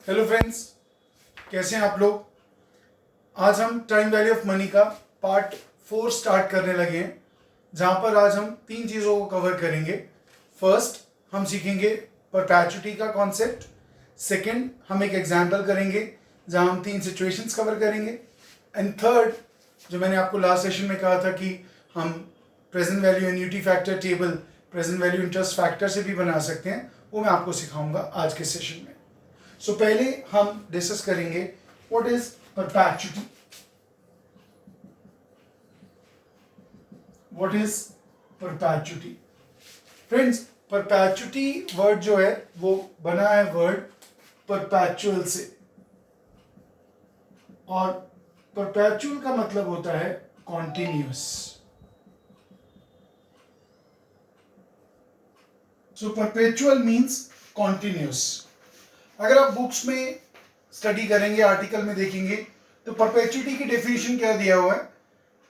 Hello friends, कैसे हैं आप लोग। आज हम टाइम वैल्यू ऑफ मनी का पार्ट 4 स्टार्ट करने लगे हैं, जहां पर आज हम 3 चीज़ों को कवर करेंगे। फर्स्ट, हम सीखेंगे परपैचुटी का कॉन्सेप्ट। सेकंड, हम एक एग्जाम्पल करेंगे जहां हम 3 सिचुएशंस कवर करेंगे। एंड थर्ड, जो मैंने आपको लास्ट सेशन में कहा था कि हम present value annuity factor table present value interest factor से भी बना सकते हैं, वो मैं आपको सिखाऊंगा आज के सेशन में। सो पहले हम डिस्कस करेंगे what is परपैचुटी। What is परपैचुटी friends? परपैचुटी word जो है वो बना है वर्ड परपैचुअल से, और परपैचुअल का मतलब होता है कॉन्टिन्यूस। सो परपेचुअल मीन्स कॉन्टिन्यूस। अगर आप बुक्स में स्टडी करेंगे, आर्टिकल में देखेंगे, तो परपेचुटी की डेफिनेशन क्या दिया हुआ है?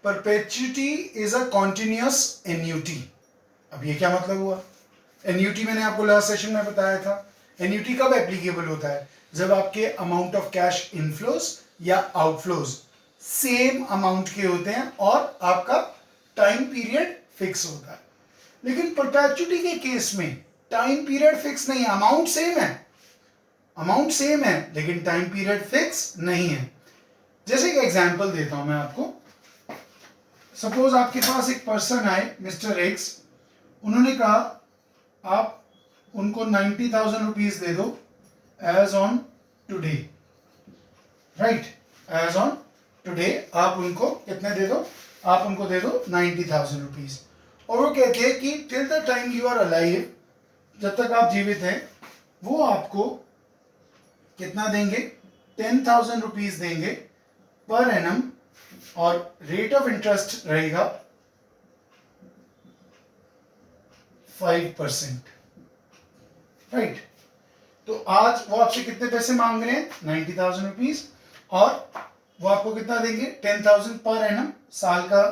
Perpetuity is a continuous annuity. अब ये क्या मतलब हुआ? एन्युटी मैंने आपको लास्ट सेशन में बताया था। एन्युटी कब एप्लीकेबल होता है? जब आपके अमाउंट ऑफ कैश इनफ्लोज या आउटफ्लोज सेम अमाउंट के होते हैं और आपका टाइम पीरियड फिक्स होता है। लेकिन परपेचुटी के केस में टाइम पीरियड फिक्स नहीं है, अमाउंट सेम है, अमाउंट सेम है लेकिन टाइम पीरियड फिक्स नहीं है। जैसे एक एग्जांपल देता हूं मैं आपको। सपोज आपके पास एक पर्सन आए, मिस्टर एक्स, उन्होंने कहा आप उनको 90,000 रुपीज दे दो as on today, right? As on today आप उनको कितने दे दो? आप उनको दे दो 90,000 रुपीज। और वो कहते हैं कि till the time you are alive, जब तक आप जीवित हैं, वो आपको कितना देंगे? 10,000 रुपीज देंगे पर एनम, और रेट ऑफ इंटरेस्ट रहेगा 5%, राइट? तो आज वो आपसे कितने पैसे मांग रहे हैं? 90,000 रुपीज, और वो आपको कितना देंगे? 10,000 पर एनम, साल का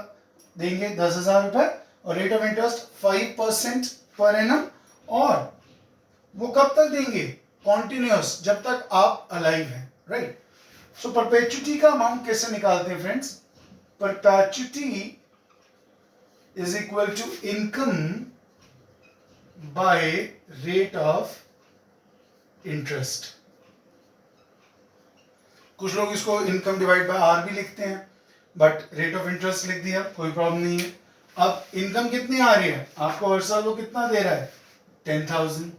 देंगे 10,000 रुपए, और rate of interest 5% per annum. और वो कब तक देंगे? कॉन्टिन्यूस, जब तक आप अलाइव हैं, राइट? सो परपेचुटी का अमाउंट कैसे निकालते हैं friends? Perpetuity is equal to income by rate of interest. कुछ लोग इसको इनकम डिवाइड बाय आर भी लिखते हैं, बट रेट ऑफ इंटरेस्ट लिख दिया, कोई प्रॉब्लम नहीं है। अब इनकम कितनी आ रही है आपको हर साल? वो कितना दे रहा है? 10,000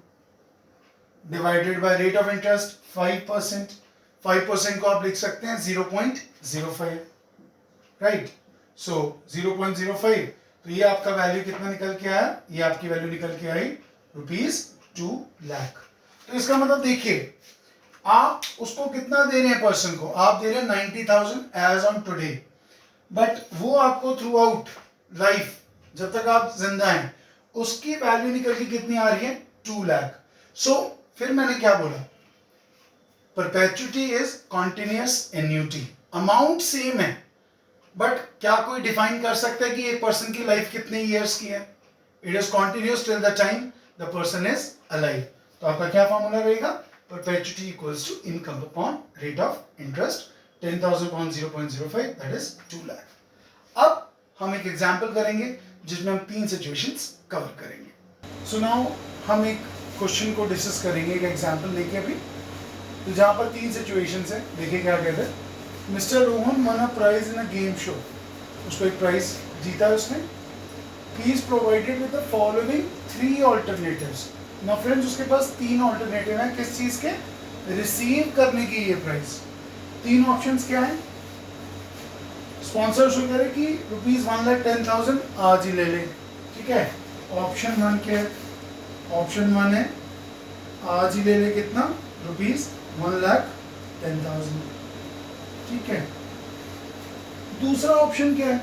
divided by rate of interest 5%। 5% को आप लिख सकते हैं 0.05, राइट? सो 0.05, तो ये आपका वैल्यू कितना निकल के आया? ये आपकी वैल्यू निकल के आई ₹2 लाख। तो इसका मतलब देखिए, आप उसको कितना दे रहे हैं पर्सन को? आप दे रहे हैं 90,000 एज ऑन टुडे, बट वो आपको थ्रू आउट लाइफ, जब तक आप जिंदा हैं, उसकी वैल्यू निकल के कितनी आ रही है? 2 लाख। सो फिर मैंने क्या बोला? Perpetuity is continuous annuity, amount same है, बट क्या कोई डिफाइन कर सकता है कि एक पर्सन की लाइफ कितने ईयर्स की है? It is continuous till the time the person is alive. तो आपका क्या फॉर्मूला रहेगा? Perpetuity equals to income upon rate of interest, 10,000 upon 0.05, that is 2 lakh. अब हम एक एग्जाम्पल करेंगे जिसमें हम 3 सिचुएशंस कवर करेंगे। सो नाउ हम एक क्वेश्चन को डिस्कस करेंगे, एक एग्जाम्पल लेके अभी, तो जहाँ पर 3 सिचुएशंस है। देखिए क्या कहते हैं। Mister Rohan won a prize in a game show, उसको एक प्राइज जीता है उसने। He is provided with the following 3 alternatives. Now friends, उसके पास 3 ऑल्टरनेटिव हैं। किस चीज़ के? रिसीव करने की ये प्राइज। 3 ऑप्शंस क्या है? स्पॉन्सर शो कह रहे कि ₹1,10,000 आज ही ले लें, ठीक है? ऑप्शन 1 क्या है? ऑप्शन 1 है आज ही ले ले, कितना? ₹1,10,000, ठीक है? दूसरा ऑप्शन क्या है?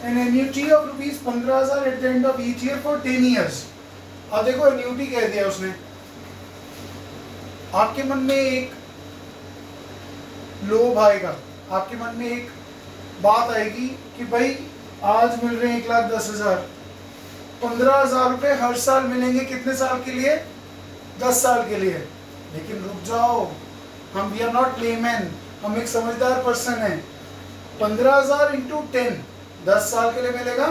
An annuity of ₹15,000 at the end of each year for 10 years. अब देखो, एन्युटी कह दिया उसने। आपके मन में एक लोभ आएगा, आपके मन में एक बात आएगी कि भाई आज मिल रहे हैं 1,10,000, 15,000 रुपये हर साल मिलेंगे। कितने साल के लिए? 10 साल के लिए। लेकिन रुक जाओ, हम वी आर नॉट लेमैन, हम एक समझदार पर्सन है। 15,000 इंटू 10 10 साल के लिए मिलेगा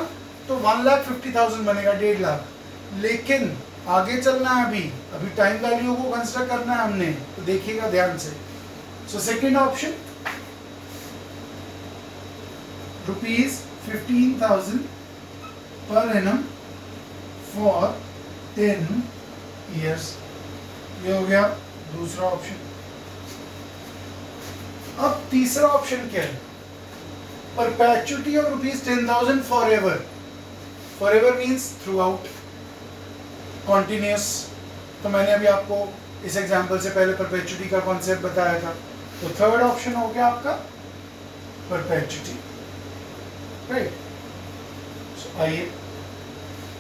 तो 1,50,000 बनेगा, 1.5 लाख। लेकिन आगे चलना है, अभी टाइम वैल्यू को कंसिडर करना है हमने, तो देखिएगा ध्यान से। So second option ₹15,000 per annum for 10 years, ये हो गया दूसरा ऑप्शन। अब तीसरा ऑप्शन क्या है? Perpetuity of ₹10,000 for ever. For ever means through out, continuous. तो मैंने अभी आपको इस एग्जाम्पल से पहले परपेचुटी का कॉन्सेप्ट बताया था। तो थर्ड ऑप्शन हो गया आपका परपेचुटी, राइट। आइए,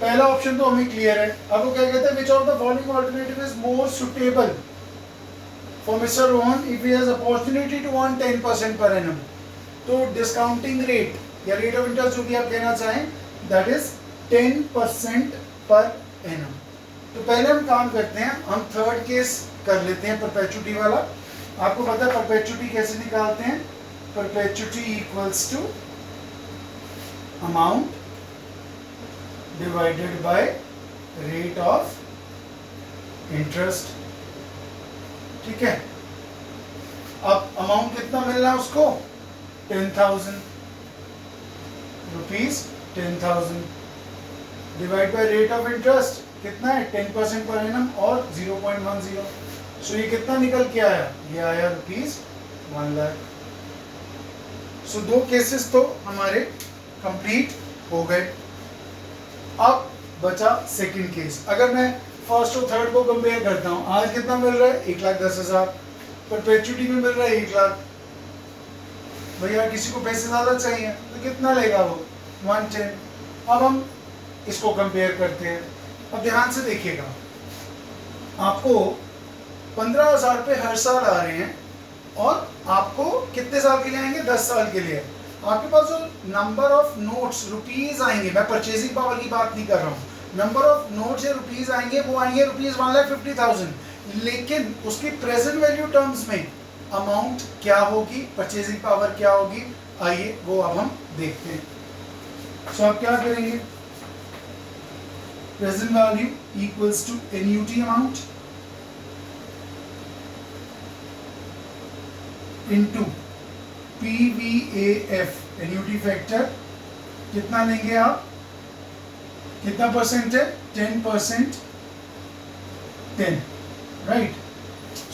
पहला ऑप्शन तो हमें क्लियर है। अब वो क्या कहते हैं, which of the following alternative is more suitable for Mister Rohan if he has opportunity to earn 10% per annum. तो डिस्काउंटिंग रेट या रेट ऑफ इंटरेस्ट जो भी आप कहना चाहें, दैट इज 10% पर एनम। तो पहले हम काम करते हैं, हम थर्ड केस कर लेते हैं, परपेचुटी वाला। आपको पता है परपेचुटी कैसे निकालते हैं? Perpetuity equals to amount divided by rate of interest, ठीक है। अब अमाउंट कितना मिलना है उसको? 10,000 rupees, 10,000 divide by rate of interest कितना है? 10% पर एनम और 0.10। सो ये कितना निकल के आया? ये आया ₹1 लाख। सो दो केसेस तो हमारे कंप्लीट हो गए। अब बचा सेकंड केस। अगर मैं फर्स्ट और थर्ड को कंपेयर करता हूँ, आज कितना मिल रहा है? 1,10,000। परपेचुटी में मिल रहा है 1 लाख। भैया किसी को पैसे ज़्यादा चाहिए तो कितना लेगा वो? 110। अब हम इसको कंपेयर करते हैं। अब ध्यान से देखिएगा, आपको 15,000 रुपये हर साल आ रहे हैं और आपको कितने साल के लिए आएंगे? 10 साल के लिए। आपके पास जो नंबर ऑफ नोट्स रुपीज आएंगे, मैं परचेजिंग पावर की बात नहीं कर रहा हूँ, नंबर ऑफ नोट्स या रुपीज आएंगे, वो आएंगे ₹1,50,000। लेकिन उसकी प्रेजेंट वैल्यू टर्म्स में अमाउंट क्या होगी, परचेजिंग पावर क्या होगी, आइए वो अब हम देखते हैं। सो आप क्या करेंगे? Present value equals to annuity amount into PVAF, annuity factor. कितना लेंगे आप? कितना परसेंट है? 10%, 10, right.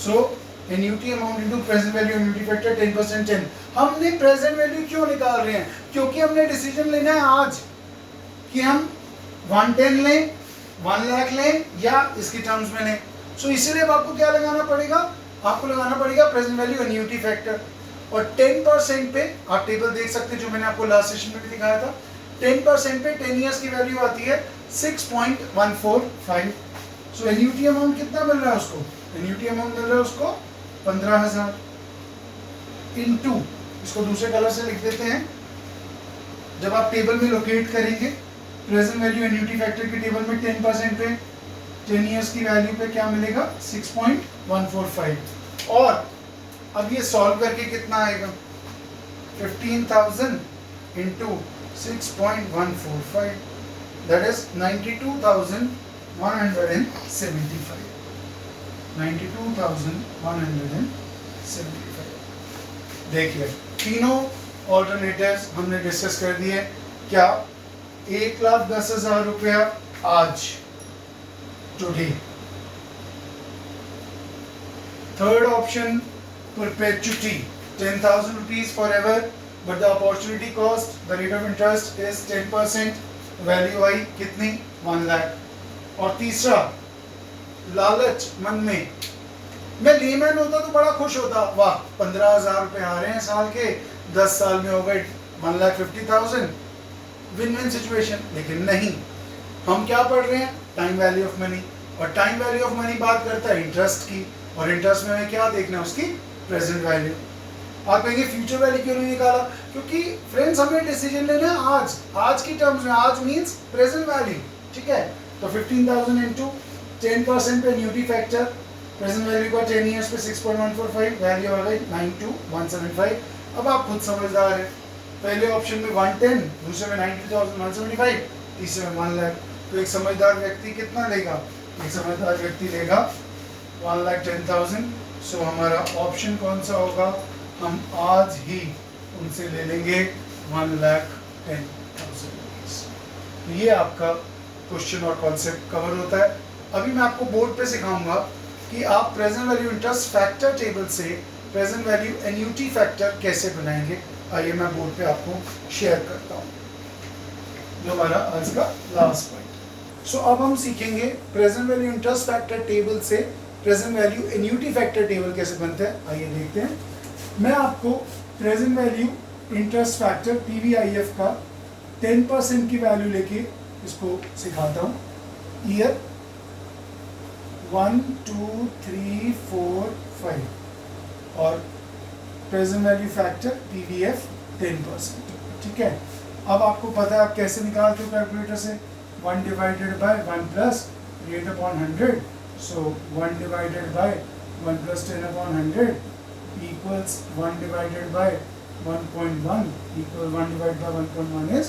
So annuity amount into present value annuity factor 10%, 10। हमने प्रेजेंट वैल्यू क्यों निकाल रहे हैं? क्योंकि हमने डिसीजन लेना है आज कि हम 110 लें, 1 लाख लें या इसकी टर्म्स में लें। सो इसीलिए अब आपको क्या लगाना पड़ेगा? आपको लगाना पड़ेगा प्रेजेंट वैल्यू एन्यूटी फैक्टर। और 10% पे आप टेबल देख सकते हैं जो मैंने आपको लास्ट सेशन में भी दिखाया था। 10% पे 10 इयर्स की वैल्यू आती है 6.145। सो एन्यूटी अमाउंट कितना मिल रहा है उसको? एन्यूटी अमाउंट मिल रहा है उसको 15,000 इनटू, इसको दूसरे कलर से लिख देते हैं। जब आप टेबल में लोकेट करेंगे प्रेजेंट वैल्यू एन्यूटी फैक्टर की टेबल में 10% पे 10 इयर्स की वैल्यू पे क्या मिलेगा? 6.145। और अब ये सॉल्व करके कितना आएगा? 15,000 इंटू 6.145, दैट इज 92,175। 92,175। देखिए तीनों ऑल्टरनेटिव्स हमने डिस्कस कर दिए। क्या 1,10,000 रुपया आज, today. Third option perpetuity, 10,000 rupees forever, but the opportunity cost, the rate of interest is 10%, value आई कितनी? 1 लाख। और तीसरा लालच मन में, मैं लेमैन होता तो बड़ा खुश होता, वाह 15,000 रुपये आ रहे हैं साल के, 10 साल में हो गए 1,50,000, विन विन सिचुएशन। लेकिन नहीं, हम क्या पढ़ रहे हैं? Time value of money. और टाइम वैल्यू ऑफ मनी बात करता है इंटरेस्ट की, और इंटरेस्ट में हमें क्या देखना है? उसकी प्रेजेंट वैल्यू। आप कहेंगे फ्यूचर वैल्यू क्यों नहीं निकाला? क्योंकि फ्रेंड्स हमें डिसीजन लेना है आज की टर्म्स में। आज मींस प्रेजेंट वैल्यू, ठीक है। तो 15,000 इंटू 10% पे एन्यूटी फैक्टर प्रेजेंट वैल्यू का 10 ईयर्स पे 6.145, वैल्यू आ गई 92175। अब आप खुद समझदार हैं, पहले ऑप्शन में 110, दूसरे में 92,175, तीसरे में 1 लाख। तो एक समझदार व्यक्ति कितना लेगा? एक समझदार व्यक्ति लेगा 1,10,000। सो हमारा ऑप्शन कौन सा होगा? हम आज ही उनसे ले लेंगे 1,10,000। तो ये आपका क्वेश्चन और कॉन्सेप्ट कवर होता है। अभी मैं आपको बोर्ड पे सिखाऊंगा कि आप present value interest factor table से प्रेजेंट वैल्यू एन्युटी फैक्टर कैसे बनाएंगे। आइए मैं बोर्ड पे आपको शेयर करता हूँ, जो हमारा आज का लास्ट पॉइंट। सो अब हम सीखेंगे present value interest factor table से present value annuity factor table कैसे बनते हैं। आइए देखते हैं। मैं आपको present value interest factor PVIF का 10% की वैल्यू लेके इसको सिखाता हूँ। ईयर 1 2 3 4 5 और प्रेजेंट वैल्यू फैक्टर PVF 10%। ठीक है, अब आपको पता है आप कैसे निकालते हो कैलकुलेटर से। 1 divided by 1 plus rate upon 100। So 1 divided by 1 plus 10 upon 100 equals 1 divided by 1.1 equal 1 divide by 1.1 is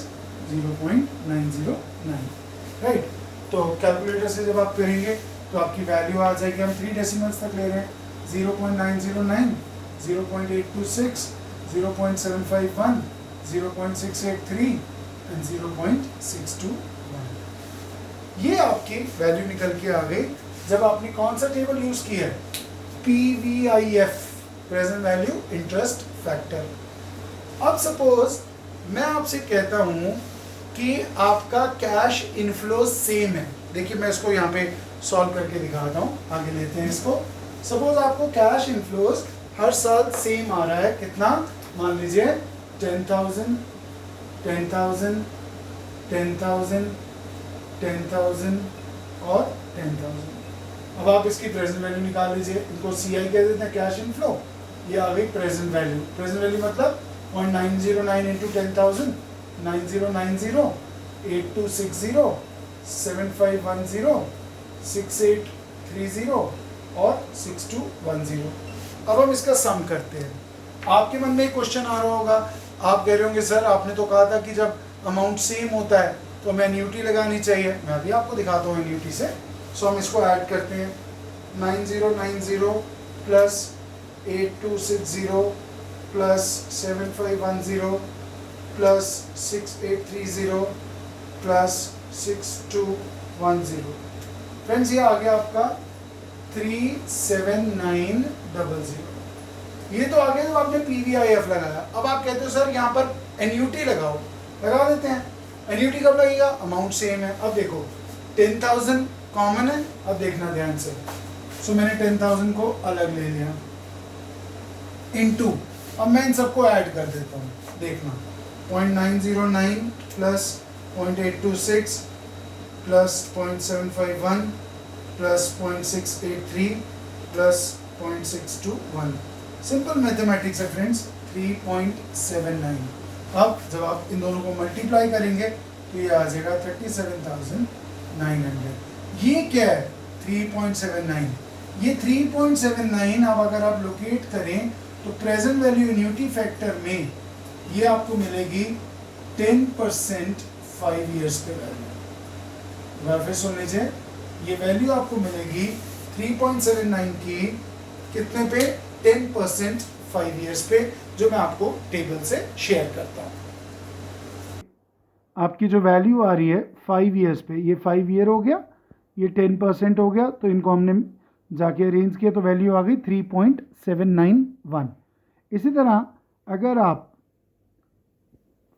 0.909। Right, तो कैलकुलेटर से जब आप करेंगे तो आपकी वैल्यू आ जाएगी, हम 3 डेसिमल्स तक ले रहे हैं, 0.909, 0.826, 0.751, 0.683 एंड 0.621। ये आपकी वैल्यू निकल के आ गई जब आपने कौन सा टेबल यूज किया है? PVIF, present value interest factor. अब सपोज मैं आपसे कहता हूं कि आपका कैश इनफ्लो सेम है। देखिए मैं इसको यहाँ पे सॉल्व करके दिखाता हूँ, आगे लेते हैं इसको। सपोज आपको कैश इनफ्लोज हर साल सेम आ रहा है, कितना? मान लीजिए 10,000, 10,000, 10,000, 10,000 और 10,000। अब आप इसकी प्रेजेंट वैल्यू निकाल लीजिए, इनको CI कह देते हैं, कैश इनफ्लो। ये आ गई प्रेजेंट वैल्यू। प्रेजेंट वैल्यू मतलब 0.909 इंटू 10,000, 9090, 8260, 7510, 6830 और 6210। अब हम इसका सम करते हैं। आपके मन में एक क्वेश्चन आ रहा होगा, आप कह रहे होंगे सर आपने तो कहा था कि जब अमाउंट सेम होता है तो हमें एन्युटी लगानी चाहिए। मैं अभी आपको दिखाता हूँ एन्युटी से। सो हम इसको ऐड करते हैं, 9090 plus 8260 plus 7510 plus 6830 plus 6210। Friends ये आ गया आपका 37900। ये तो आ गया जब आपने PVIF लगाया। अब आप कहते हो सर यहाँ पर एन्युटी लगाओ, लगा देते हैं। एन्युटी कब लगेगा? अमाउंट सेम है। अब देखो 10,000 कॉमन है, अब देखना ध्यान से। सो मैंने 10,000 को अलग ले लिया इनटू, अब मैं इन सबको ऐड कर देता हूँ, देखना 0.909 plus 0.826 plus 0.751 plus 0.683 plus 0.621। Simple mathematics है फ्रेंड्स, 3.79। अब जब आप इन दोनों को मल्टीप्लाई करेंगे तो ये आ जाएगा 37,900। ये क्या है? 3.79। ये 3.79 अब अगर आप लोकेट करें तो प्रेजेंट वैल्यू एन्युटी फैक्टर में ये आपको मिलेगी 10% 5 इयर्स पे वैल्यू। फिर सुन लीजिए, ये वैल्यू आपको मिलेगी 3.79 की कितने पे? 10% 5 इयर्स पे, जो मैं आपको टेबल से शेयर करता हूँ। आपकी जो वैल्यू आ रही है 5 इयर्स पे, ये 5 ईयर हो गया, ये 10% हो गया, तो इनको हमने जाके अरेंज किया तो वैल्यू आ गई 3.791। इसी तरह अगर आप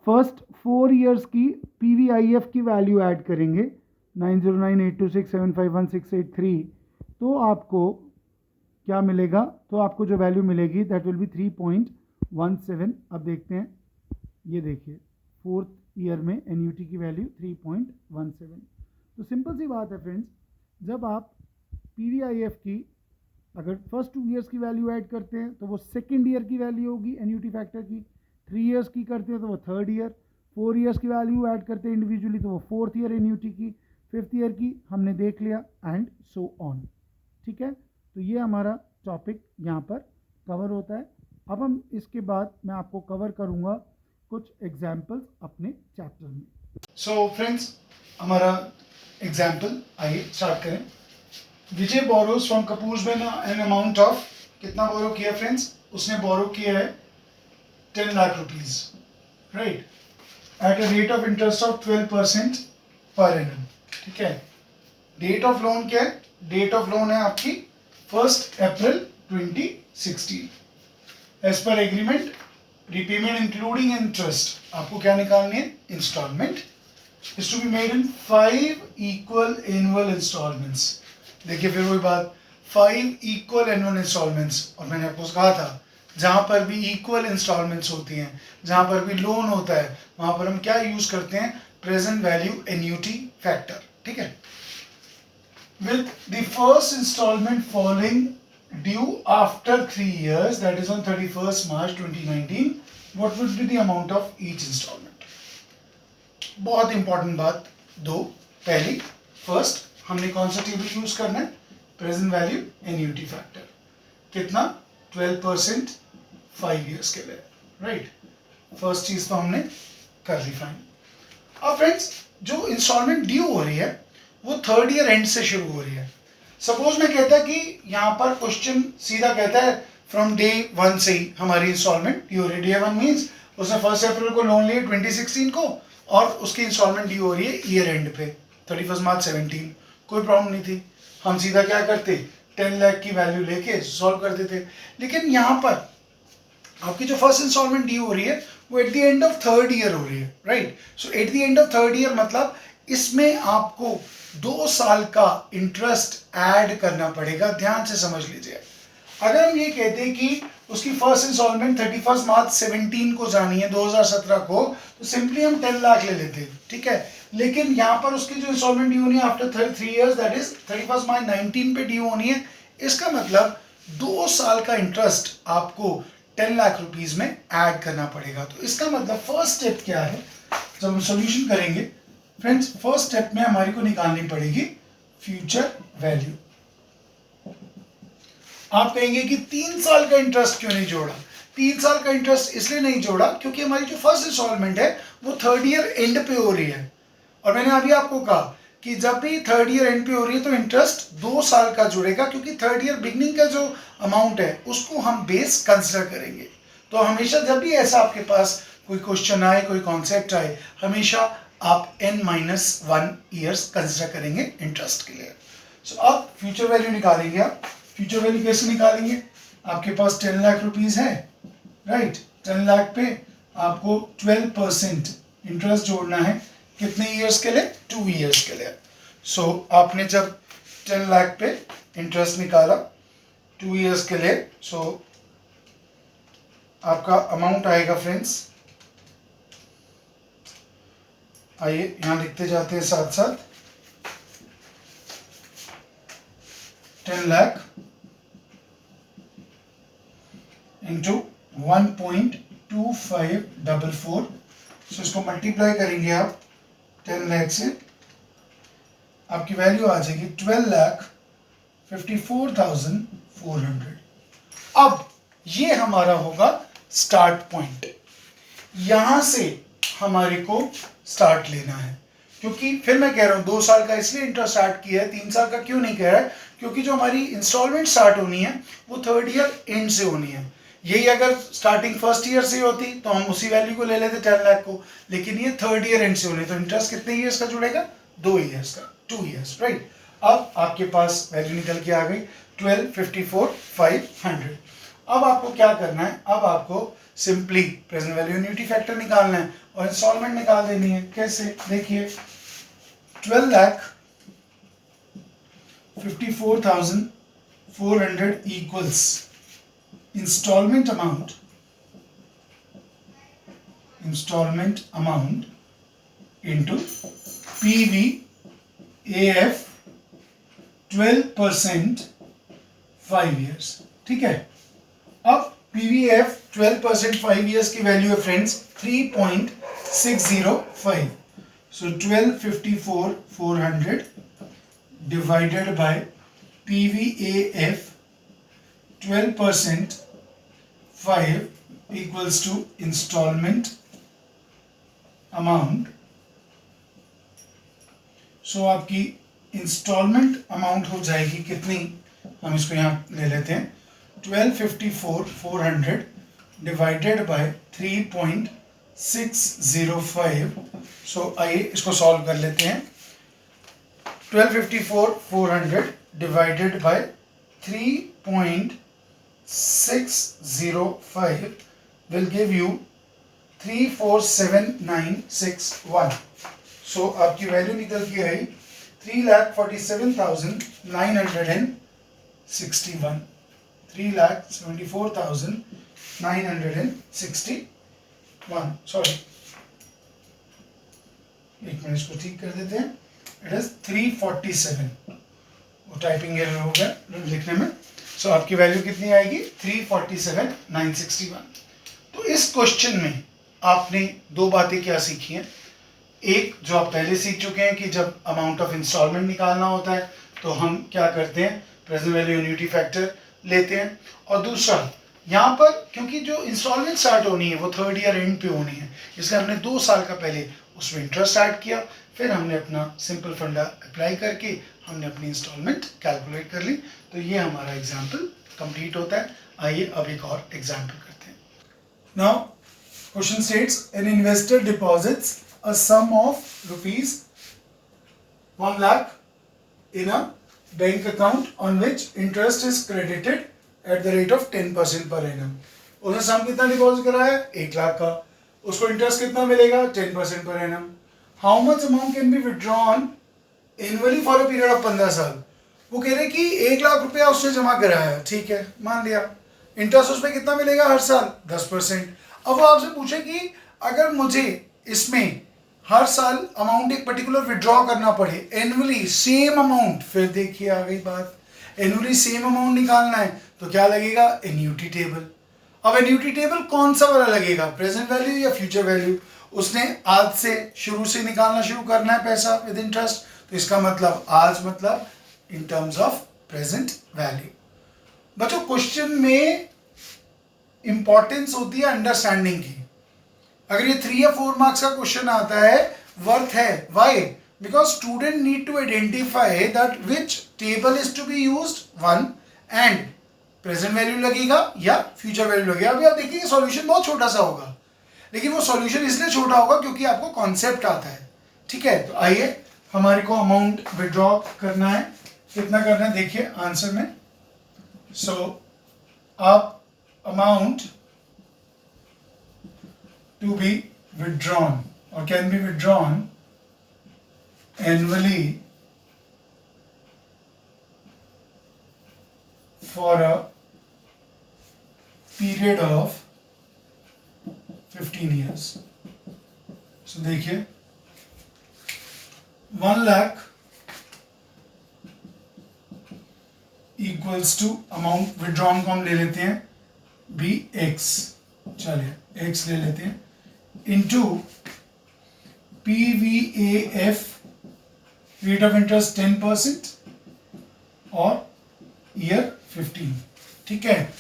फर्स्ट 4 इयर्स की PVIF की वैल्यू ऐड करेंगे 909826751 तो आपको क्या मिलेगा? तो आपको जो वैल्यू मिलेगी दैट विल बी 3.17। अब देखते हैं, ये देखिए 4th ईयर में एन्युटी की वैल्यू 3.17। तो सिंपल सी बात है फ्रेंड्स, जब आप PVIF की अगर फर्स्ट 2 इयर्स की वैल्यू ऐड करते हैं तो वो सेकेंड ईयर की वैल्यू होगी एन्युटी फैक्टर की, 3 इयर्स की करते हैं तो वो थर्ड ईयर, 4 इयर्स की वैल्यू ऐड करते हैं इंडिविजुअली तो वो फोर्थ ईयर एन्युटी की, 5th ईयर की हमने देख लिया, एंड सो ऑन। ठीक है, तो ये हमारा टॉपिक यहाँ पर कवर होता है। अब हम इसके बाद मैं आपको कवर करूँगा कुछ एग्जाम्पल्स अपने चैप्टर में। सो फ्रेंड्स, हमारा एग्जाम्पल आइए स्टार्ट करें। Vijay borrows from Kapoors an amount of, कितना बोरो किया फ्रेंड्स? उसने बोरो किया है 10 lakh rupees, right, at a rate of interest of 12% per annum. ठीक है, डेट ऑफ लोन क्या है? डेट ऑफ लोन है आपकी 1 April 2016। As per agreement, repayment including interest, आपको क्या निकालनी है? Instalment is to be made in 5 equal annual instalments. देखिए फिर वही बात, 5 इक्वल एनुअल इंस्टॉलमेंट्स। और मैंने आपको कहा था जहां पर भी इक्वल इंस्टॉलमेंट्स होती हैं, जहां पर भी लोन होता है, वहां पर हम क्या यूज करते हैं? Present value annuity factor. ठीक है, with the first installment falling due after 3 years, that is on 31st March 2019, what would be the amount of each installment? बहुत इंपॉर्टेंट बात दो। पहली, फर्स्ट, हमने कौन सा टेबल यूज करना है? Present value annuity factor. कितना? 12% 5 years के लिए, राइट। फर्स्ट चीज तो हमने कर ली फाइन। अब फ्रेंड्स, जो इंस्टॉलमेंट ड्यू हो रही है वो 3rd ईयर एंड से शुरू हो रही है। सपोज मैं कहता कि यहाँ पर क्वेश्चन सीधा कहता है फ्रॉम डे 1 से ही हमारी इंस्टॉलमेंट ड्यू हो रही है। डे 1 मीन्स उसने 1 अप्रैल को लोन लिया 2016 को, और उसकी इंस्टॉलमेंट ड्यू हो रही है ईयर एंड पे 31 मार्च 17। कोई प्रॉब्लम नहीं थी, हम सीधा क्या करते? 10 लाख की वैल्यू लेके सॉल्व कर देते। लेकिन यहाँ पर आपकी जो फर्स्ट इंस्टॉलमेंट ड्यू हो रही है वो eight the end of 3rd year हो रही है, right. So eight the end of 3rd year मतलब इसमें आपको 2 साल का इंटरेस्ट ऐड करना पड़ेगा। ध्यान से समझ लीजिए, अगर हम ये कहते हैं कि उसकी फर्स्ट इंस्टॉलमेंट 31 मार्च 17 को जानी है 2017 को, तो सिंपली हम 10 लाख ले लेते हैं। ठीक है, लेकिन यहाँ पर उसकी जो इंस्टॉलमेंट ड्यू होनी है आफ्टर 3 इयर्स, दैट इज 31 मार्च 19 पे ड्यू होनी है। इसका मतलब 2 साल का इंटरेस्ट आपको 10 लाख रुपीज में ऐड करना पड़ेगा। तो इसका मतलब फर्स्ट स्टेप क्या है? जब हम सोल्यूशन करेंगे फ्रेंड्स, फर्स्ट स्टेप में हमारी को निकालनी पड़ेगी फ्यूचर वैल्यू। आप कहेंगे कि 3 साल का इंटरेस्ट क्यों नहीं जोड़ा? 3 साल का इंटरेस्ट इसलिए नहीं जोड़ा क्योंकि हमारी जो फर्स्ट इंस्टॉलमेंट है वो 3rd ईयर एंड पे हो रही है। और मैंने अभी आपको कहा कि जब भी 3rd ईयर एंड पे हो रही है तो इंटरेस्ट 2 साल का जुड़ेगा, क्योंकि 3rd ईयर बिगनिंग का जो अमाउंट है उसको हम बेस कंसिडर करेंगे। तो हमेशा जब भी ऐसा आपके पास कोई क्वेश्चन आए, कोई कॉन्सेप्ट आए, हमेशा आप n-1 ईयर्स कंसिडर करेंगे इंटरेस्ट के लिए। सो अब फ्यूचर वैल्यू निकालेंगे। आप फ्यूचर वैल्यू कैसे निकालेंगे? आपके पास 10 लाख रुपीज है, राइट। 10 लाख पे आपको 12% इंटरेस्ट जोड़ना है। कितने ईयर्स के लिए? 2 ईयर्स के लिए। सो आपने जब 10 लाख पे इंटरेस्ट निकाला 2 ईयर्स के लिए, सो आपका अमाउंट आएगा फ्रेंड्स, आइए यहां लिखते जाते हैं साथ साथ, 10 लाख इंटू 1.2544। सो इसको मल्टीप्लाई करेंगे आप 10 लाख से, आपकी वैल्यू आ जाएगी 12,54,400। अब ये हमारा होगा स्टार्ट पॉइंट। यहां से हमारे को स्टार्ट लेना है, क्योंकि फिर मैं कह रहा हूं 2 साल का इसलिए इंटरेस्ट स्टार्ट किया है, 3 साल का क्यों नहीं कह रहा है? क्योंकि जो हमारी इंस्टॉलमेंट स्टार्ट होनी है वो 3rd ईयर एंड से होनी है। यही अगर स्टार्टिंग 1st ईयर से होती तो हम उसी वैल्यू को ले लेते 10 लाख को, लेकिन ये 3rd ईयर एंड से होनी, तो इंटरेस्ट कितने ईयर्स का जुड़ेगा? 2 ईयर्स का, 2 ईयर्स, राइट। अब आपके पास वैल्यू निकल के आ गई 12,54,500। अब आपको क्या करना है? अब आपको simply present value annuity factor निकालना है और इंस्टॉलमेंट निकाल देनी है। कैसे? देखिए, 12,54,400 equals installment amount into PVAF 12% 5 years। ठीक है, अब PVAF 12% 5 years की वैल्यू है friends 3.605। So 12,54,400 divided by PVAF 12% 5 equals to installment amount. सो आपकी इंस्टॉलमेंट अमाउंट हो जाएगी कितनी, हम इसको यहाँ ले लेते हैं 1254,400 डिवाइडेड बाय 3.605. सो आइए इसको सॉल्व कर लेते हैं. 1254,400 divided by 3.605 will give you 347961. सो आपकी वैल्यू निकल के आई 3,47,961. 3,74,961. सॉरी, एक मिनट इसको ठीक कर देते हैं. It is 347. वो टाइपिंग एरर हो गया लिखने में. सो आपकी वैल्यू कितनी आएगी 347,961. तो इस क्वेश्चन में आपने दो बातें क्या सीखी हैं. एक जो आप पहले सीख चुके हैं कि जब अमाउंट ऑफ इंस्टॉलमेंट निकालना होता है तो हम क्या करते हैं, प्रेजेंट वैल्यू एन्युटी फैक्टर लेते हैं. और दूसरा यहाँ पर क्योंकि जो इंस्टॉलमेंट स्टार्ट होनी है वो थर्ड ईयर एंड पे होनी है, इसलिए हमने 2 साल का पहले उसमें इंटरेस्ट ऐड किया, फिर हमने अपना सिंपल फंडा अप्लाई करके हमने अपनी इंस्टॉलमेंट कैलकुलेट कर ली. तो ये हमारा एग्जाम्पल कंप्लीट होता है. आइए अब एक और एग्जाम्पल करते हैं. Now question states an investor deposits a sum of rupees 1 lakh in a bank account on which interest is credited at the rate of 10% per annum. उसने सम कितना डिपॉजिट करा है 1 लाख का, उसको इंटरेस्ट कितना मिलेगा 10% per annum. How much amount can be withdrawn annually for a period of 15 साल. वो कह रहे कि 1 लाख रुपया उसने जमा कराया है, ठीक है मान लिया, इंटरेस्ट उसमें कितना मिलेगा हर साल 10%. अब वो आपसे पूछे कि अगर मुझे इसमें हर साल अमाउंट एक पर्टिकुलर विड्रॉ करना पड़े एनुअली सेम अमाउंट, फिर देखिए आ गई बात, एनुअली सेम अमाउंट निकालना है तो क्या लगेगा एन्युटी टेबल. अब एन्युटी टेबल कौन सा वाला लगेगा, प्रेजेंट वैल्यू या फ्यूचर वैल्यू. उसने आज से शुरू से निकालना शुरू करना है पैसा विद इंटरेस्ट, तो इसका मतलब आज मतलब in terms of present value. बच्चों क्वेश्चन में इंपॉर्टेंस होती है अंडरस्टैंडिंग की. अगर ये 3 या 4 मार्क्स का क्वेश्चन आता है वर्थ है. Why? Because student need to identify that which table is to be used, one, and present value लगेगा या फ्यूचर वैल्यू लगेगा. अभी आप देखिए सॉल्यूशन बहुत छोटा सा होगा, लेकिन वो सॉल्यूशन इसलिए छोटा होगा क्योंकि आपको कॉन्सेप्ट आता है. ठीक है, तो आइए हमारे को अमाउंट विड्रॉ करना है. कितना करना है देखिए आंसर में. सो आप amount to be withdrawn or can be withdrawn annually for a period of 15 years. So देखिए 1 lakh equals to amount withdrawn को हम ले लेते हैं BX, चलिए X ले लेते हैं, into PVAF rate of interest 10% और year 15. ठीक है,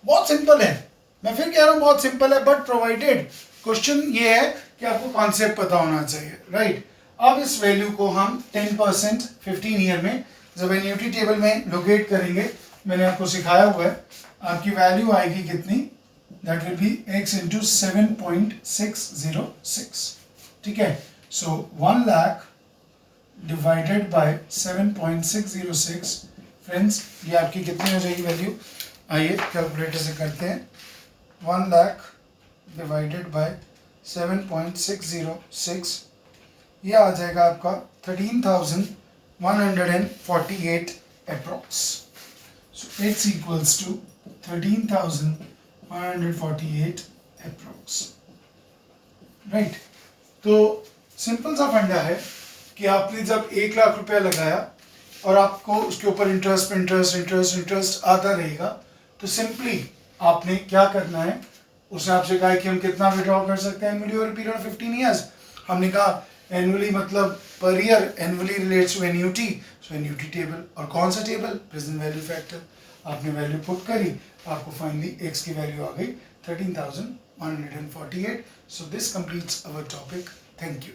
बहुत सिंपल है. मैं फिर कह रहा हूँ बहुत सिंपल है, बट प्रोवाइडेड क्वेश्चन ये है कि आपको कॉन्सेप्ट पता होना चाहिए, राइट. अब इस वैल्यू को हम 10% 15 ईयर में जब एन्युटी टेबल में लोकेट करेंगे, मैंने आपको सिखाया हुआ है, आपकी वैल्यू आएगी कितनी, that will be x into 7.606. ठीक है, so 1 lakh divided by 7.606, friends ये आपकी कितनी हो जाएगी वैल्यू, आइए कैलकुलेटर से करते हैं. 1 lakh divided by 7.606, ये आ जाएगा आपका 13,148 approx. So x equals to 13,148 approx, right. तो सिंपल सा फंडा है कि आपने जब 1 लाख रुपया लगाया और आपको उसके ऊपर इंटरेस्ट इंटरेस्ट इंटरेस्ट इंटरेस्ट आता रहेगा, तो सिंपली आपने क्या करना है, उसने आपसे कहा कि हम कितना विड्रॉ कर सकते हैं annually over period of 15 years. हमने कहा एनुअली मतलब per year, annually relates to annuity, so annuity table. और कौन सा टेबल, प्रेजेंट वैल्यू फैक्टर. आपने वैल्यू पुट करी, आपको फाइनली x की वैल्यू आ गई 13,148. So this completes our topic. Thank you.